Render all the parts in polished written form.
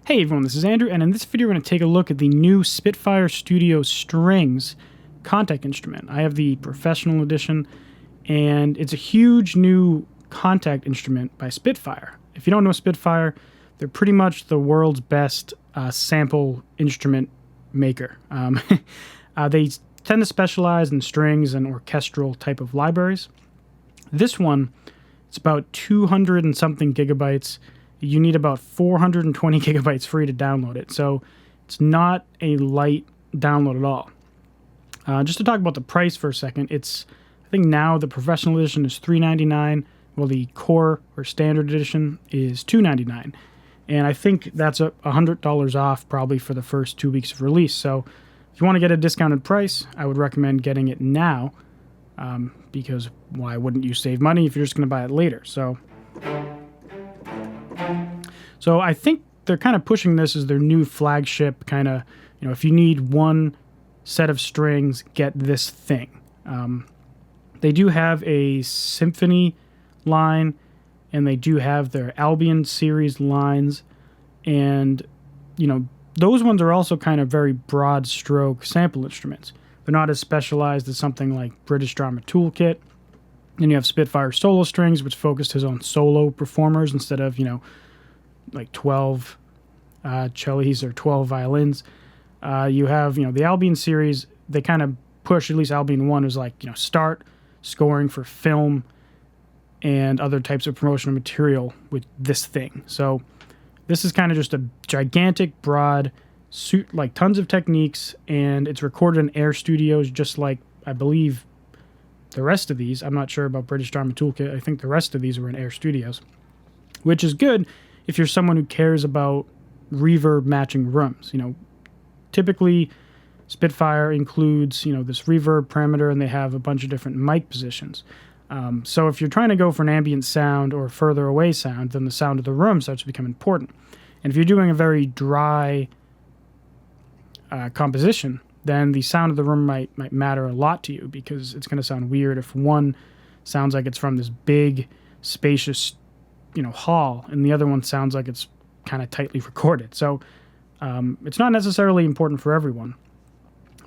Hey everyone, this is Andrew, and in this video we're going to take a look at the new Spitfire Studio Strings Kontakt instrument. I have the Professional Edition, and it's a huge new Kontakt instrument by Spitfire. If you don't know Spitfire, they're pretty much the world's best sample instrument maker. They tend to specialize in strings and orchestral type of libraries. This one, it's about 200 and something gigabytes. You need about 420 gigabytes free to download it, so it's not a light download at all. Just to talk about the price for a second, I think now the Professional Edition is $399, while the Core or Standard Edition is $299, and I think that's $100 off probably for the first 2 weeks of release. So if you want to get a discounted price, I would recommend getting it now, because why wouldn't you save money if you're just going to buy it later? So I think they're kind of pushing this as their new flagship kind of, if you need one set of strings, get this thing. They do have a Symphony line, and they do have their Albion series lines, and, those ones are also kind of very broad stroke sample instruments. They're not as specialized as something like British Drama Toolkit. Then you have Spitfire Solo Strings, which focuses on solo performers instead of, like 12 cellis or 12 violins. You have, the Albion series, they kind of push, at least Albion 1 is like, start scoring for film and other types of promotional material with this thing. So this is kind of just a gigantic, broad suit, like tons of techniques, and it's recorded in Air Studios, just like, I believe, the rest of these. I'm not sure about British Drama Toolkit. I think the rest of these were in Air Studios, which is good if you're someone who cares about reverb matching rooms. Typically Spitfire includes, this reverb parameter, and they have a bunch of different mic positions. So if you're trying to go for an ambient sound or further away sound, then the sound of the room starts to become important. And if you're doing a very dry composition, then the sound of the room might matter a lot to you, because it's going to sound weird if one sounds like it's from this big, spacious, hall, and the other one sounds like it's kind of tightly recorded. So it's not necessarily important for everyone,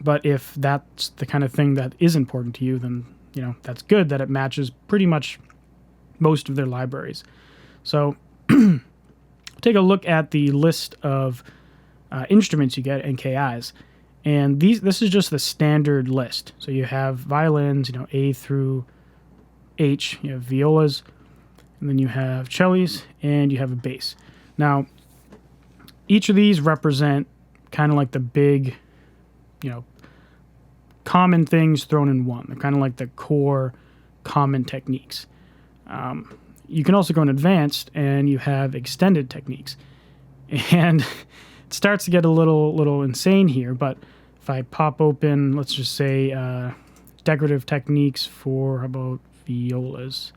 but if that's the kind of thing that is important to you, then that's good that it matches pretty much most of their libraries. So take a look at the list of instruments you get, NKIs, and this is just the standard list. So you have violins, A through H, you have violas, and then you have cellis, and you have a bass. Now, each of these represent kind of like the big, common things thrown in one. They're kind of like the core common techniques. You can also go in advanced, and you have extended techniques. And it starts to get a little insane here, but if I pop open, let's just say, decorative techniques for, how about violas?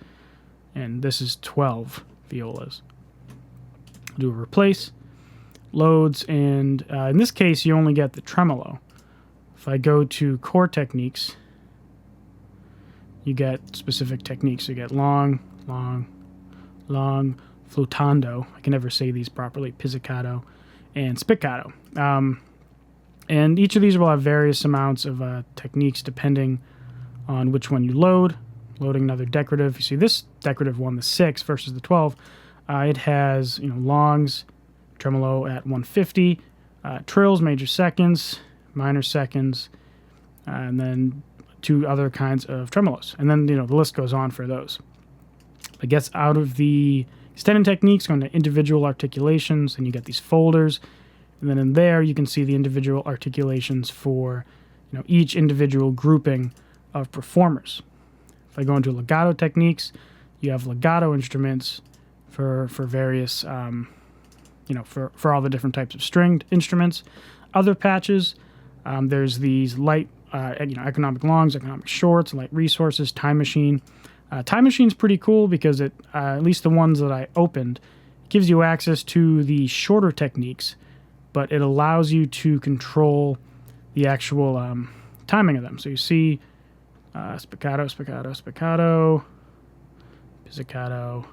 And this is 12 violas. Do a replace, loads, and in this case you only get the tremolo. If I go to core techniques, you get specific techniques. You get long, flutando, I can never say these properly, pizzicato, and spiccato. And each of these will have various amounts of techniques depending on which one you load. Loading another decorative. You see this decorative one, the 6 versus the 12. It has longs, tremolo at 150, trills, major seconds, minor seconds, and then 2 other kinds of tremolos. And then the list goes on for those. It gets out of the extended techniques, going to individual articulations, and you get these folders. And then in there you can see the individual articulations for each individual grouping of performers. If I go into legato techniques, you have legato instruments for various, for all the different types of stringed instruments. Other patches, there's these light, economic longs, economic shorts, light resources, time machine. Time machine's pretty cool because it, at least the ones that I opened, gives you access to the shorter techniques, but it allows you to control the actual timing of them. So you see, spiccato, spiccato, spiccato, pizzicato,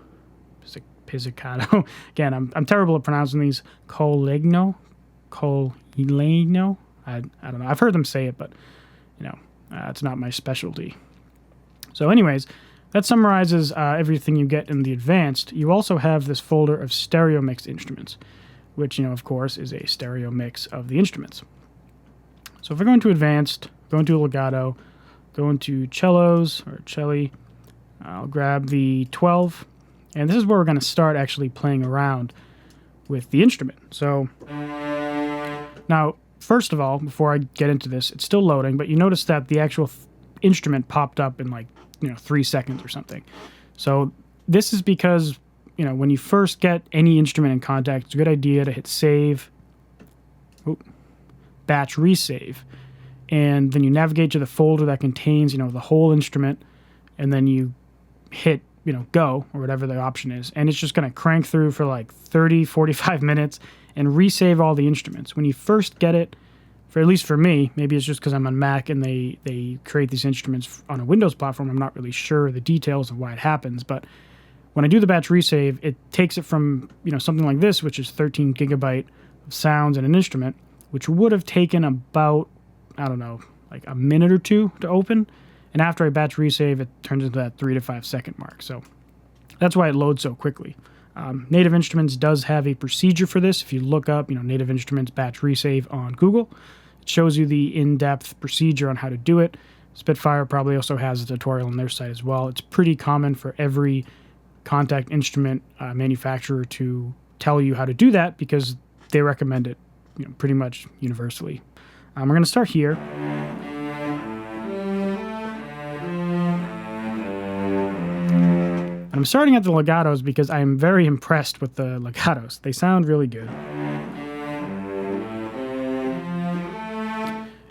pizzicato. Again, I'm terrible at pronouncing these. Collegno. I don't know. I've heard them say it, but it's not my specialty. So anyways, that summarizes everything you get in the advanced. You also have this folder of stereo mix instruments, which, of course, is a stereo mix of the instruments. So if I go into advanced, go into legato, go into cellos or celli, I'll grab the 12, and this is where we're going to start actually playing around with the instrument. So now, first of all, before I get into this, it's still loading, but you notice that the actual instrument popped up in 3 seconds or something. So this is because, when you first get any instrument in Kontakt, it's a good idea to hit save, batch resave, and then you navigate to the folder that contains, the whole instrument, and then you hit, go, or whatever the option is, and it's just going to crank through for 30, 45 minutes and resave all the instruments. When you first get it, at least for me, maybe it's just because I'm on Mac and they create these instruments on a Windows platform. I'm not really sure the details of why it happens, but when I do the batch resave, it takes it from something like this, which is 13 gigabyte of sounds and an instrument, which would have taken about, I don't know, a minute or two to open. And after I batch resave, it turns into that 3 to 5 second mark. So that's why it loads so quickly. Native Instruments does have a procedure for this. If you look up, Native Instruments batch resave on Google, it shows you the in-depth procedure on how to do it. Spitfire probably also has a tutorial on their site as well. It's pretty common for every Kontakt instrument manufacturer to tell you how to do that because they recommend it, pretty much universally. We're going to start here. And I'm starting at the legatos because I'm very impressed with the legatos. They sound really good.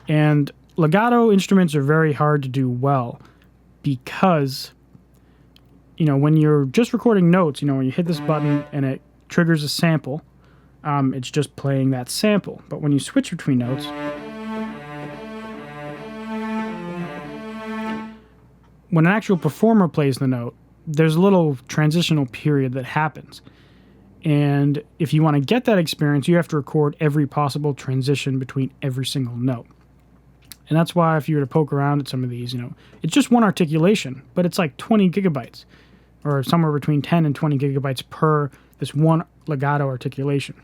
And legato instruments are very hard to do well because, when you're just recording notes, when you hit this button and it triggers a sample, it's just playing that sample. But when you switch between notes, when an actual performer plays the note, there's a little transitional period that happens. And if you want to get that experience, you have to record every possible transition between every single note. And that's why if you were to poke around at some of these, it's just one articulation, but it's 20 gigabytes or somewhere between 10 and 20 gigabytes per this one legato articulation.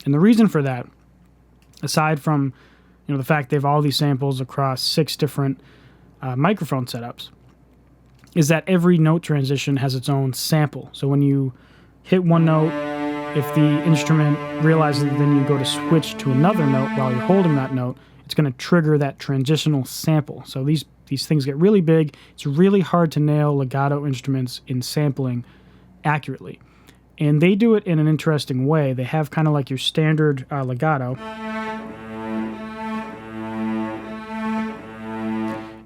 And the reason for that, aside from, the fact they have all these samples across 6 different microphone setups, is that every note transition has its own sample. So when you hit one note, if the instrument realizes that then you go to switch to another note while you're holding that note, it's going to trigger that transitional sample. So these things get really big. It's really hard to nail legato instruments in sampling accurately. And they do it in an interesting way. They have kind of like your standard legato.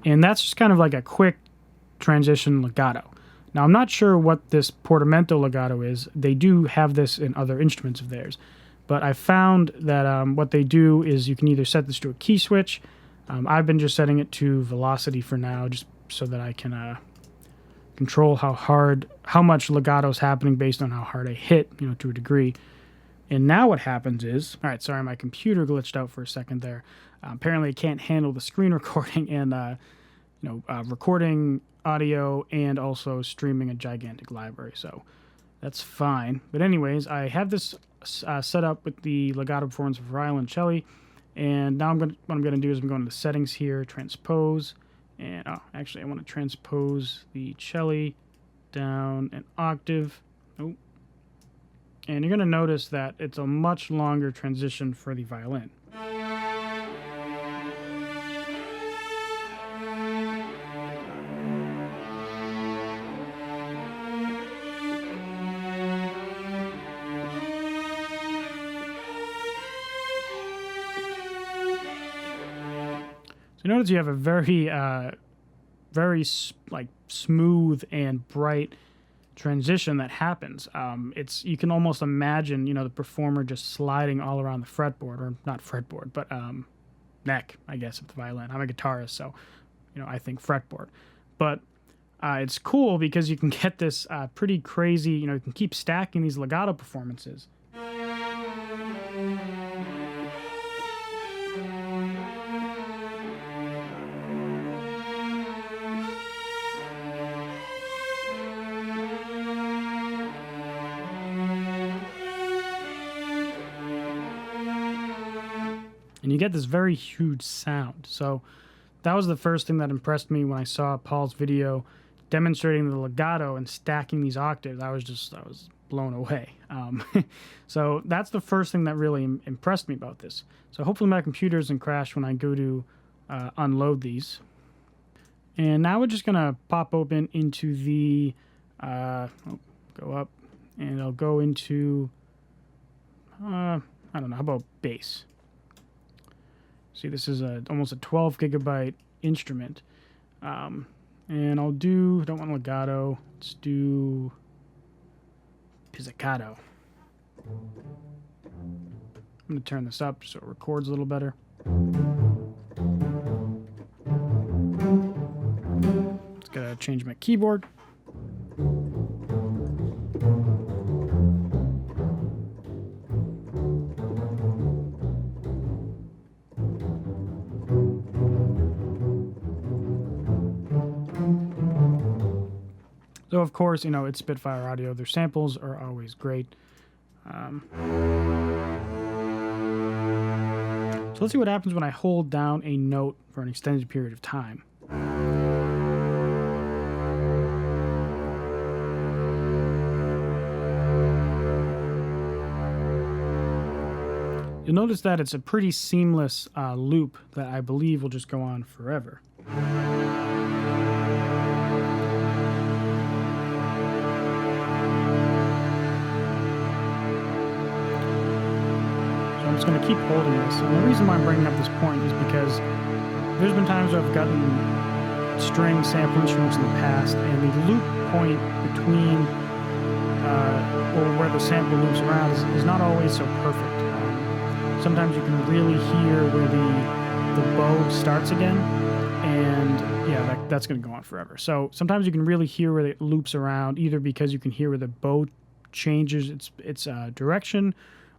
And that's just kind of like a quick transition legato. Now, I'm not sure what this portamento legato is. They do have this in other instruments of theirs. But I found that what they do is you can either set this to a key switch. I've been just setting it to velocity for now, just so that I can control how much legato is happening based on how hard I hit, to a degree. And now what happens is, all right, sorry, my computer glitched out for a second there. Apparently, it can't handle the screen recording and recording audio and also streaming a gigantic library. So that's fine. But anyways, I have this set up with the Legato Performance for violin celli, and now what I'm going to do is I'm going to the settings here, transpose, and actually I want to transpose the celli down an octave. Oh, and you're going to notice that it's a much longer transition for the violin. So notice you have a very smooth and bright transition that happens. You can almost imagine, the performer just sliding all around the fretboard, or not fretboard, but neck, I guess, of the violin. I'm a guitarist, so, I think fretboard. But It's cool because you can get this pretty crazy, you can keep stacking these legato performances. And you get this very huge sound. So that was the first thing that impressed me when I saw Paul's video demonstrating the legato and stacking these octaves. I was blown away. So that's the first thing that really impressed me about this. So hopefully my computer doesn't crash when I go to unload these. And now we're just gonna pop open into the, go up, and I'll go into, I don't know, how about bass? See, this is almost a 12 gigabyte instrument. And don't want legato, let's do pizzicato. I'm going to turn this up so it records a little better. Just got to change my keyboard. So, of course, it's Spitfire audio. Their samples are always great. So let's see what happens when I hold down a note for an extended period of time. You'll notice that it's a pretty seamless loop that I believe will just go on forever. I'm just going to keep holding this. And the reason why I'm bringing up this point is because there's been times where I've gotten string sample instruments in the past, and the loop point between, or where the sample loops around is not always so perfect. Sometimes you can really hear where the bow starts again, and yeah, that's going to go on forever. So sometimes you can really hear where it loops around, either because you can hear where the bow changes its direction,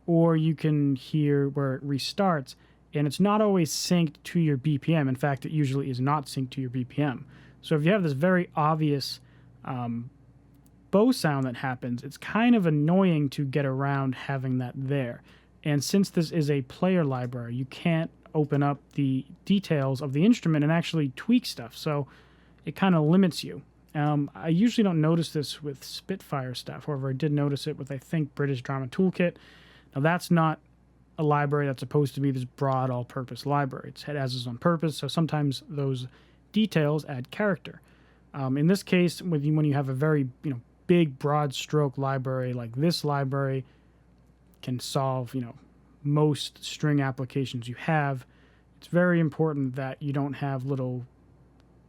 or you can hear where it restarts, and it's not always synced to your BPM. In fact, it usually is not synced to your BPM. So if you have this very obvious bow sound that happens, it's kind of annoying to get around having that there. And since this is a player library, you can't open up the details of the instrument and actually tweak stuff, so it kind of limits you. I usually don't notice this with Spitfire stuff. However, I did notice it with, I think, British Drama Toolkit. Now, that's not a library that's supposed to be this broad, all-purpose library. It has its own purpose, so sometimes those details add character. In this case, when you have a very big, broad-stroke library like this library can solve most string applications you have, it's very important that you don't have little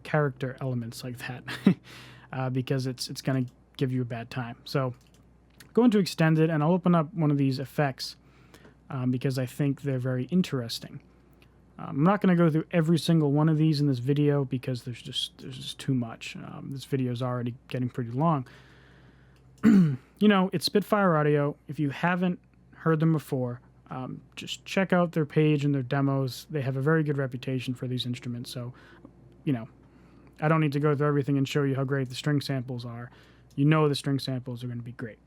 character elements like that because it's going to give you a bad time. So go into Extended, and I'll open up one of these effects because I think they're very interesting. I'm not going to go through every single one of these in this video because there's just too much. This video is already getting pretty long. It's Spitfire Audio. If you haven't heard them before, just check out their page and their demos. They have a very good reputation for these instruments. So, I don't need to go through everything and show you how great the string samples are. The string samples are going to be great.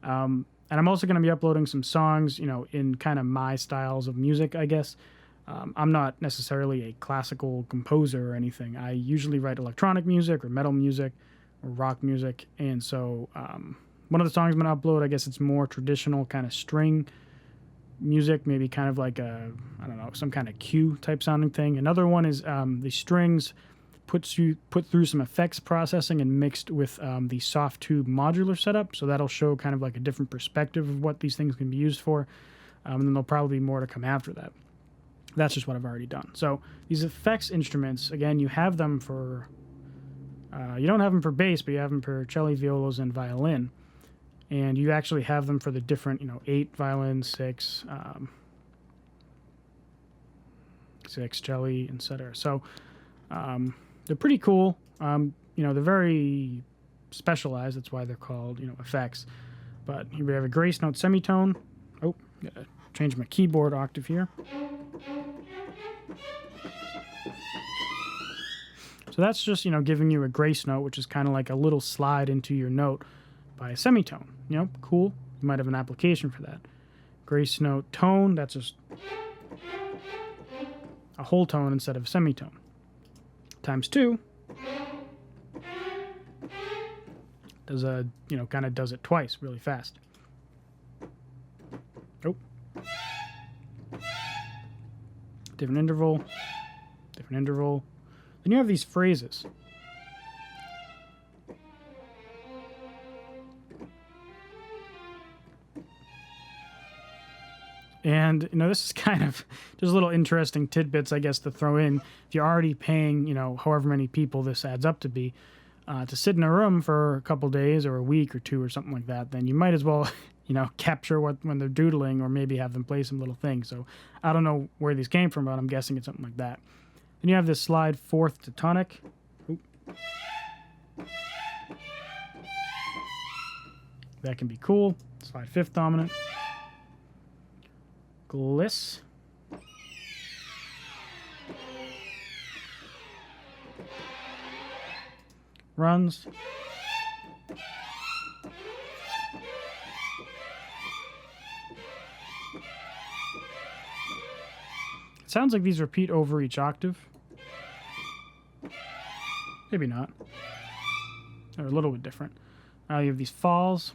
And I'm also going to be uploading some songs, in kind of my styles of music, I guess. I'm not necessarily a classical composer or anything. I usually write electronic music or metal music or rock music. And so one of the songs I'm going to upload, I guess it's more traditional kind of string music, maybe kind of like some kind of cue type sounding thing. Another one is the strings put through some effects processing and mixed with the soft tube modular setup. So that'll show kind of like a different perspective of what these things can be used for. And then there'll probably be more to come after that. That's just what I've already done. So these effects instruments, again, you have them for, you don't have them for bass, but you have them for cello, violas, and violin. And you actually have them for the different, 8 violins, 6, 6 cello, etc. So they're pretty cool. you know, they're very specialized. That's why they're called, you know, effects. But here we have a grace note semitone. Oh, gotta change my keyboard octave here. So that's just, you know, giving you a grace note, which is kind of like a little slide into your note by a semitone. You know, cool. You might have an application for that. Grace note tone, that's just a whole tone instead of a semitone. Times 2 does a, you know, kind of does it twice really fast. Oh. Different interval. Different interval. Then you have these phrases. And, you know, this is kind of just little interesting tidbits, I guess, to throw in. If you're already paying, you know, however many people this adds up to be, to sit in a room for a couple days or a week or two or something like that, then you might as well, you know, capture what when they're doodling or maybe have them play some little things. So I don't know where these came from, but I'm guessing it's something like that. Then you have this slide fourth to tonic. Oop. That can be cool. Slide fifth dominant. Gliss. Runs. It sounds like these repeat over each octave. Maybe not. They're a little bit different. You have these falls.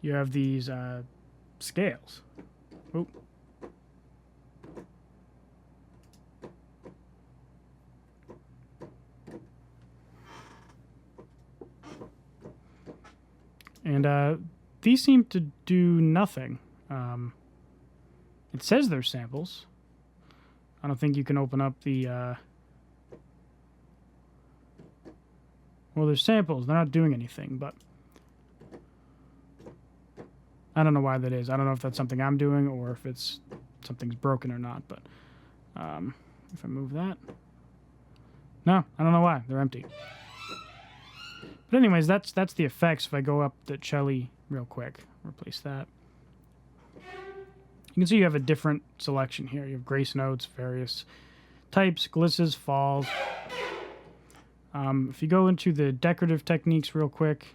You have these scales. Oop. And these seem to do nothing. It says they're samples. I don't think you can open up the... well, they're samples. They're not doing anything, but... I don't know why that is. I don't know if that's something I'm doing or if it's something's broken or not, but if I move that... No, I don't know why. They're empty. But anyways, that's the effects. If I go up the Celli real quick, replace that. You can see you have a different selection here. You have grace notes, various types, glisses, falls. If you go into the decorative techniques real quick,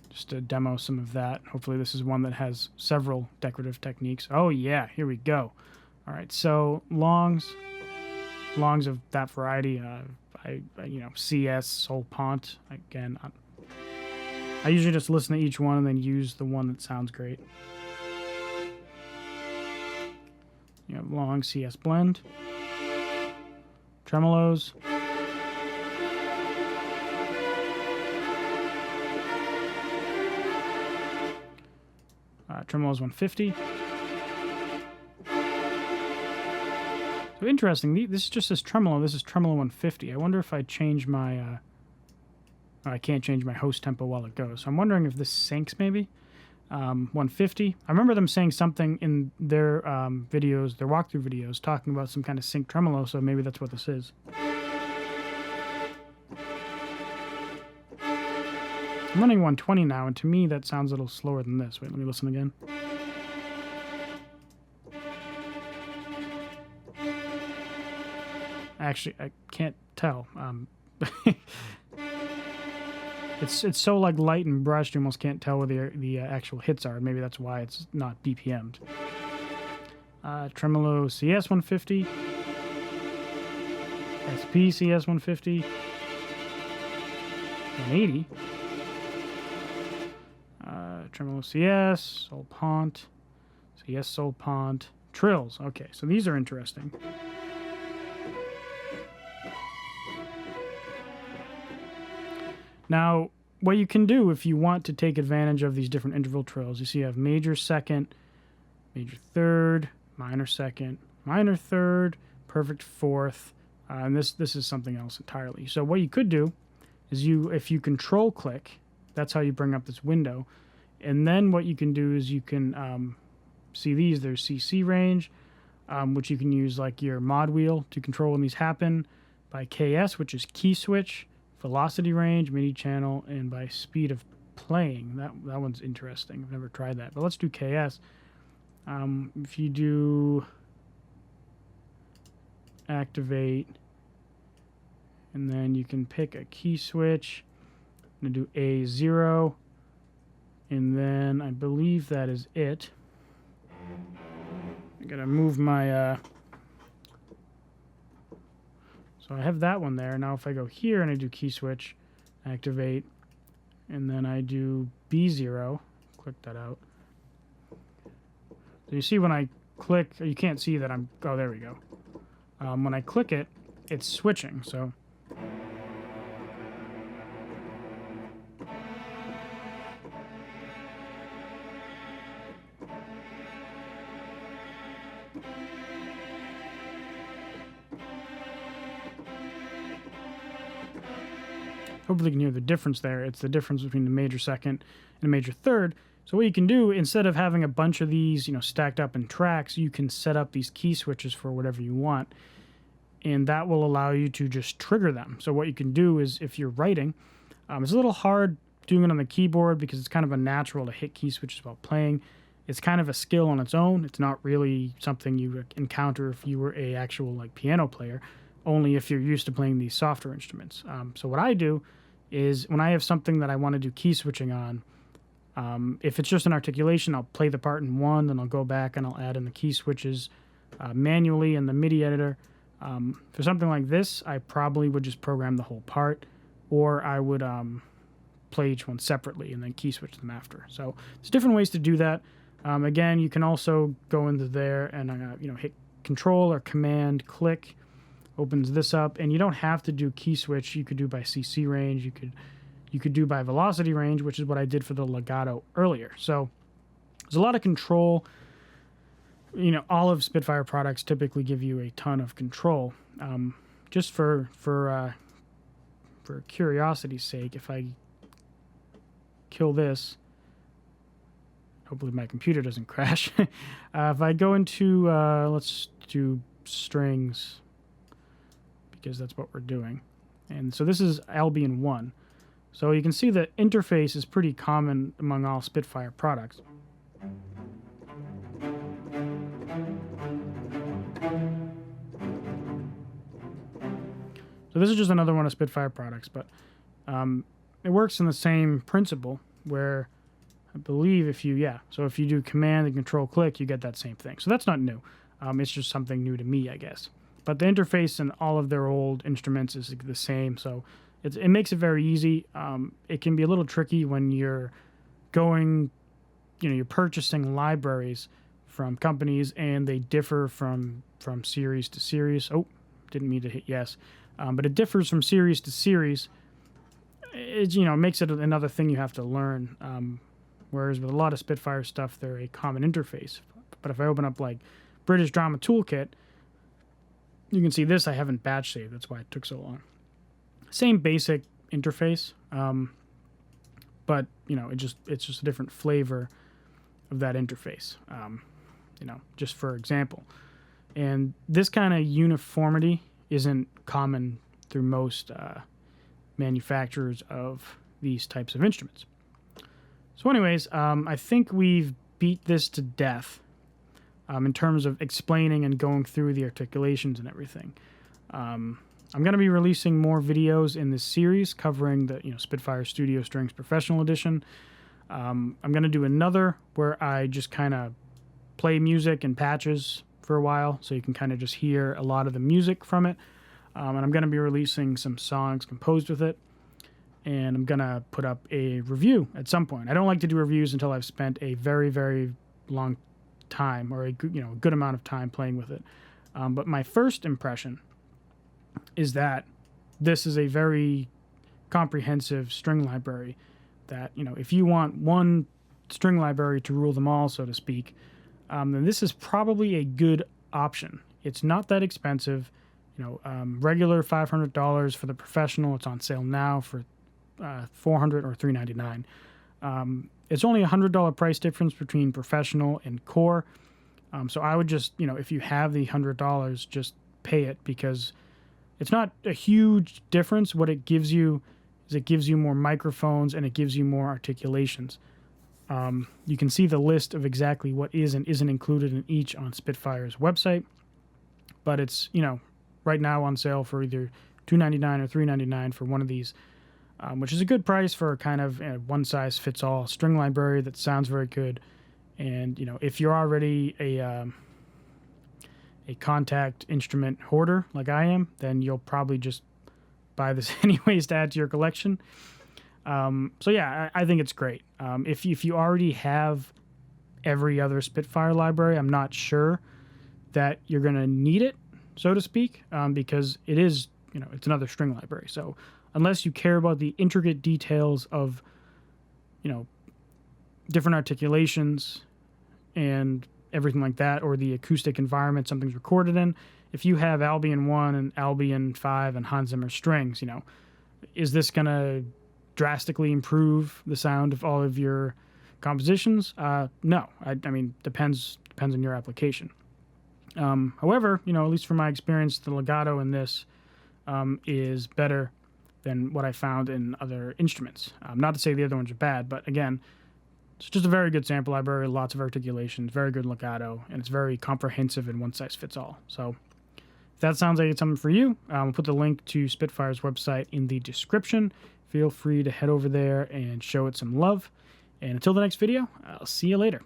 just to demo some of that. Hopefully this is one that has several decorative techniques. Oh yeah, here we go. All right, so longs of that variety. You know, CS, sol, pont. Again, I usually just listen to each one and then use the one that sounds great. You have long CS blend, tremolos, tremolos 150. So interesting. This just says tremolo. This is tremolo 150. I wonder if I change my... oh, I can't change my host tempo while it goes. So I'm wondering if this syncs maybe. 150. I remember them saying something in their videos, their walkthrough videos, talking about some kind of sync tremolo, so maybe that's what this is. I'm running 120 now, and to me that sounds a little slower than this. Wait, let me listen again. Actually, I can't tell. It's so like light and brushed, you almost can't tell where the actual hits are. Maybe that's why it's not BPM'd. Tremolo CS 150, SP CS 150, 180. Tremolo CS, sol pont, CS sol pont, trills. Okay, so these are interesting. Now, what you can do if you want to take advantage of these different interval trills, you see you have major second, major third, minor second, minor third, perfect fourth, and this is something else entirely. So what you could do is if you control click, that's how you bring up this window, and then what you can do is you can see these. There's CC range, which you can use like your mod wheel to control when these happen, by KS, which is key switch, velocity range, MIDI channel, and by speed of playing. That one's interesting. I've never tried that, but let's do KS. If you do activate, and then you can pick a key switch. I'm going to do A0, and then I believe that is it. I'm going to move my... So I have that one there. Now if I go here and I do key switch, activate, and then I do B0, click that out. So you see when I click, you can't see that I'm... Oh, there we go. When I click it, it's switching, so... Hopefully you can hear the difference there. It's the difference between the major second and a major third. So what you can do, instead of having a bunch of these, stacked up in tracks, you can set up these key switches for whatever you want. And that will allow you to just trigger them. So what you can do is, if you're writing, it's a little hard doing it on the keyboard because it's kind of unnatural to hit key switches while playing. It's kind of a skill on its own. It's not really something you would encounter if you were a actual piano player, only if you're used to playing these softer instruments. So what I do is when I have something that I want to do key switching on, if it's just an articulation, I'll play the part in one, then I'll go back and I'll add in the key switches manually in the MIDI editor. For something like this, I probably would just program the whole part, or I would play each one separately and then key switch them after. So there's different ways to do that. Again, you can also go into there and hit Control or Command click, opens this up, and you don't have to do key switch. You could do by CC range. You could do by velocity range, which is what I did for the Legato earlier. So there's a lot of control. All of Spitfire products typically give you a ton of control. Just for curiosity's sake, if I kill this, hopefully my computer doesn't crash. If I go into, let's do strings, because that's what we're doing. And so this is Albion 1. So you can see the interface is pretty common among all Spitfire products. So this is just another one of Spitfire products, but it works in the same principle where I believe if you do Command and Control click, you get that same thing. So that's not new. It's just something new to me, I guess. But the interface in all of their old instruments is the same, so it makes it very easy. It can be a little tricky when you're going, you're purchasing libraries from companies and they differ from series to series. Oh, didn't mean to hit yes. But it differs from series to series. It makes it another thing you have to learn. Whereas with a lot of Spitfire stuff, they're a common interface. But if I open up like British Drama Toolkit, you can see this I haven't batch saved. That's why it took so long. Same basic interface, but it's just a different flavor of that interface. Just for example, and this kind of uniformity isn't common through most manufacturers of these types of instruments. So anyways, I think we've beat this to death in terms of explaining and going through the articulations and everything. I'm going to be releasing more videos in this series covering the Spitfire Studio Strings Professional Edition. I'm going to do another where I just kind of play music and patches for a while, so you can kind of just hear a lot of the music from it. And I'm going to be releasing some songs composed with it. And I'm going to put up a review at some point. I don't like to do reviews until I've spent a very, very long time, or a good amount of time playing with it. But my first impression is that this is a very comprehensive string library that, if you want one string library to rule them all, so to speak, then this is probably a good option. It's not that expensive. Regular $500 for the professional. It's on sale now for $400 or $399. It's only $100 price difference between professional and core. So I would just, if you have the $100, just pay it, because it's not a huge difference. What it gives you is it gives you more microphones and it gives you more articulations. You can see the list of exactly what is and isn't included in each on Spitfire's website, but it's, right now on sale for either $299 or $399 for one of these, which is a good price for kind of a one-size-fits-all string library that sounds very good. And, if you're already a Kontakt instrument hoarder like I am, then you'll probably just buy this anyways to add to your collection. So yeah, I think it's great. If you already have every other Spitfire library, I'm not sure that you're going to need it, so to speak, because it is, it's another string library. So unless you care about the intricate details of, different articulations and everything like that, or the acoustic environment something's recorded in, if you have Albion 1 and Albion 5 and Hans Zimmer strings, is this going to drastically improve the sound of all of your compositions? No. I mean, depends on your application. However, at least from my experience, the legato in this is better than what I found in other instruments. Not to say the other ones are bad, but again, it's just a very good sample library, lots of articulations, very good legato, and it's very comprehensive and one-size-fits-all. So if that sounds like it's something for you, we'll put the link to Spitfire's website in the description. Feel free to head over there and show it some love. And until the next video, I'll see you later.